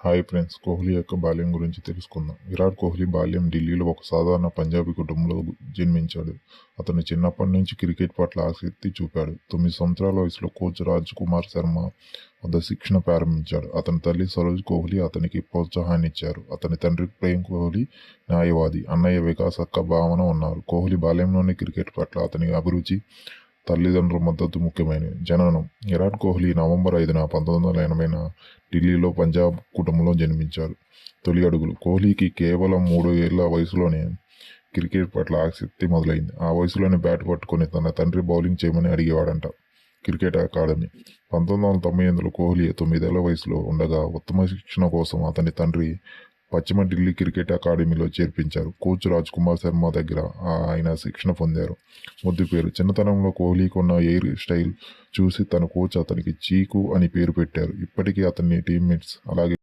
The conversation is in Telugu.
హాయ్ ఫ్రెండ్స్, కోహ్లీ యొక్క బాల్యం గురించి తెలుసుకుందాం. విరాట్ కోహ్లీ బాల్యం ఢిల్లీలో ఒక సాధారణ పంజాబీ కుటుంబంలో జన్మించాడు. అతను చిన్నప్పటి నుంచి క్రికెట్ పట్ల ఆసక్తి చూపాడు. 9 సంవత్సరాల వయసులో కోచ్ రాజ్ కుమార్ శర్మ వద్ద శిక్షణ ప్రారంభించాడు. అతని తల్లి సరోజ్ కోహ్లీ అతనికి ప్రోత్సాహాన్నిచ్చారు. అతని తండ్రి ప్రేమ్ కోహ్లీ న్యాయవాది, అన్నయ్య వికాస్ అక్క భావన ఉన్నారు. కోహ్లీ బాల్యంలోని క్రికెట్ పట్ల అతని అభిరుచి, తల్లిదండ్రుల మద్దతు ముఖ్యమైనవి. జననం: విరాట్ కోహ్లీ నవంబర్ 5, 1980 ఢిల్లీలో పంజాబ్ కుటుంబంలో జన్మించారు. తొలి అడుగులు: కోహ్లీకి కేవలం 3 ఏళ్ల వయసులోనే క్రికెట్ పట్ల ఆసక్తి మొదలైంది. ఆ వయసులోనే బ్యాట్ పట్టుకొని తన తండ్రి బౌలింగ్ చేయమని అడిగేవాడంట. క్రికెట్ అకాడమీ: 1998లో కోహ్లీ 9 ఏళ్ల వయసులో ఉండగా ఉత్తమ శిక్షణ కోసం అతని తండ్రి పశ్చిమ ఢిల్లీ క్రికెట్ అకాడమీలో చేర్పించారు. కోచ్ రాజ్ కుమార్ శర్మ దగ్గర ఆయన శిక్షణ పొందారు. ముద్దు పేరు: చిన్నతనంలో కోహ్లీకి ఉన్న ఎయిర్ స్టైల్ చూసి తన కోచ్ అతనికి చీకు అని పేరు పెట్టారు. ఇప్పటికీ అతని టీమ్మేట్స్ అలాగే